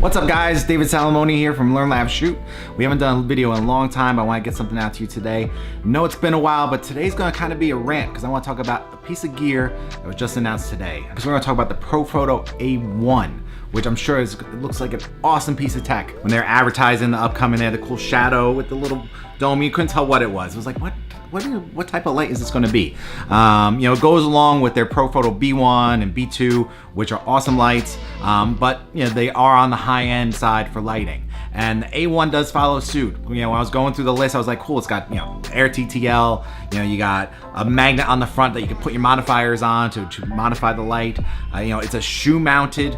What's up guys, David Salamone here from Learn Lab Shoot. We haven't done a video in a long time, but I want to get something out to you today. No, it's been a while, but today's going to kind of be a rant because I want to talk about a piece of gear that was just announced today. Because we're going to talk about the Profoto A1, which I'm sure looks like an awesome piece of tech. When they're advertising the upcoming, they had the cool shadow with the little dome. You couldn't tell what it was. It was like, what type of light is this going to be? It goes along with their Profoto B1 and B2, which are awesome lights, but they are on the high-end side for lighting. And the A1 does follow suit. When I was going through the list, I was like, cool, it's got air TTL, you got a magnet on the front that you can put your modifiers on to modify the light. It's a shoe-mounted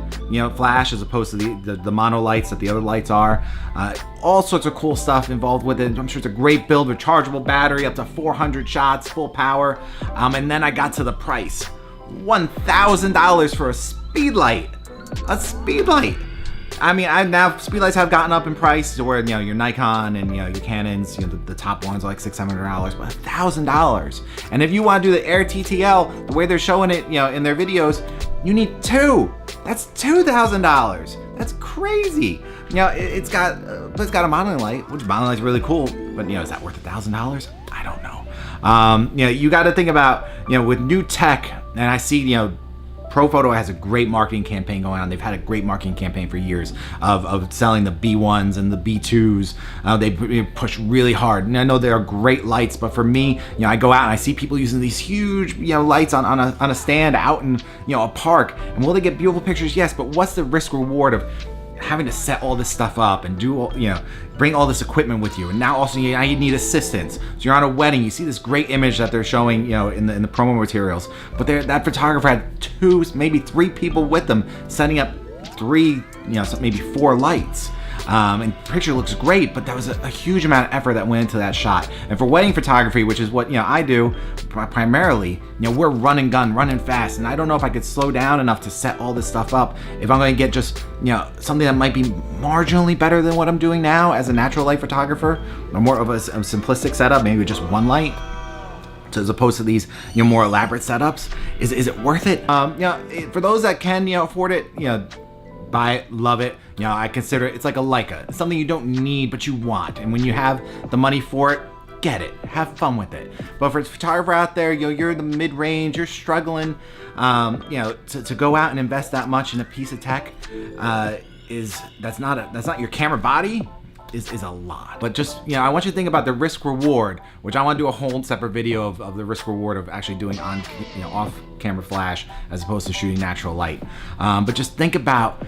flash as opposed to the mono lights that the other lights are. All sorts of cool stuff involved with it. I'm sure it's a great build, rechargeable battery, up to 400 shots, full power. And then I got to the price. $1,000 for a Speedlight. A Speedlight. I mean, now Speedlights have gotten up in price to where your Nikon and your Canons, the top ones are like $600-700, but $1,000. And if you want to do the air TTL, the way they're showing it, in their videos, you need two. That's $2,000. That's crazy. It's got a modeling light, which modeling light's really cool, but is that worth $1,000? I don't know. You got to think about with new tech, and I see Profoto has a great marketing campaign going on. They've had a great marketing campaign for years of selling the B1s and the B2s. They push really hard. And I know they are great lights, but for me, I go out and I see people using these huge, lights on a stand out in, a park. And will they get beautiful pictures? Yes, but what's the risk reward of having to set all this stuff up and do bring all this equipment with you? And now also you need assistance. So you're on a wedding, you see this great image that they're showing in the promo materials, but that photographer had 2, maybe 3 people with them setting up 3, maybe 4 lights. And the picture looks great, but that was a huge amount of effort that went into that shot. And for wedding photography, which is what I do primarily, we're running fast, and I don't know if I could slow down enough to set all this stuff up if I'm going to get just something that might be marginally better than what I'm doing now as a natural light photographer, or more of a simplistic setup, maybe just one light, as opposed to these more elaborate setups. Is it worth it? For those that can afford it, buy it, love it. I consider it's like a Leica. It's something you don't need, but you want. And when you have the money for it, get it. Have fun with it. But for a photographer out there, you're in the mid-range, you're struggling, to go out and invest that much in a piece of tech, that's not your camera body. Is a lot. But just, I want you to think about the risk reward, which I want to do a whole separate video of the risk reward of actually doing off camera flash as opposed to shooting natural light. But just think about,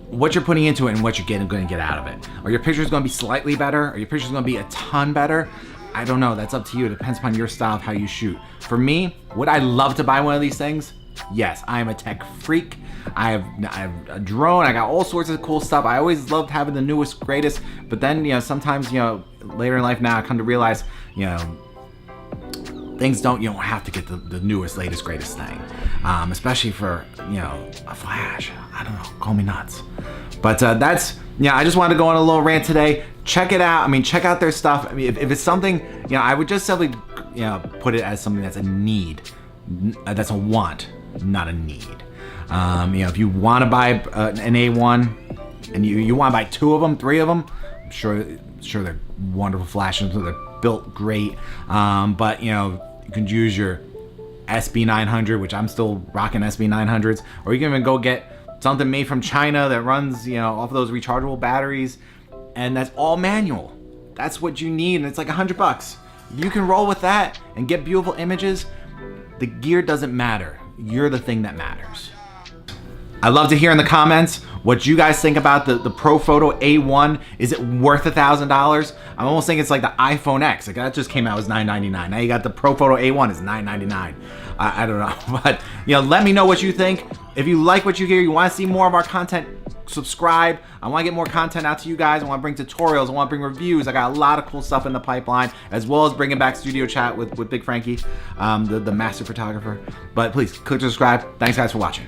what you're putting into it and what you're going to get out of it. Are your pictures going to be slightly better? Are your pictures going to be a ton better? I don't know. That's up to you. It depends upon your style of how you shoot. For me, would I love to buy one of these things? Yes, I am a tech freak. I have a drone. I got all sorts of cool stuff. I always loved having the newest, greatest. But then, sometimes, later in life now, I come to realize, things don't, you don't have to get the newest, latest, greatest thing. Especially for, a flash. I don't know. Call me nuts. But that's, I just wanted to go on a little rant today. Check it out. Check out their stuff. If it's something, I would just simply, put it as something that's a need. That's a want, not a need. If you want to buy an A1 and you want to buy 2 of them, 3 of them, I'm sure they're wonderful flashes. They're built great. But you can use your SB900, which I'm still rocking SB900s, or you can even go get something made from China that runs off of those rechargeable batteries, and that's all manual. That's what you need, and it's like $100. If you can roll with that and get beautiful images, the gear doesn't matter. You're the thing that matters. I'd love to hear in the comments what you guys think about the Profoto A1. Is it worth $1,000? I'm almost thinking it's like the iPhone X. Like that just came out, it was $999. Now you got the Profoto A1, it's $999. I don't know, but let me know what you think. If you like what you hear, you want to see more of our content, subscribe. I want to get more content out to you guys. I want to bring tutorials. I want to bring reviews. I got a lot of cool stuff in the pipeline, as well as bringing back Studio Chat with Big Frankie, the master photographer. But please click subscribe. Thanks guys for watching.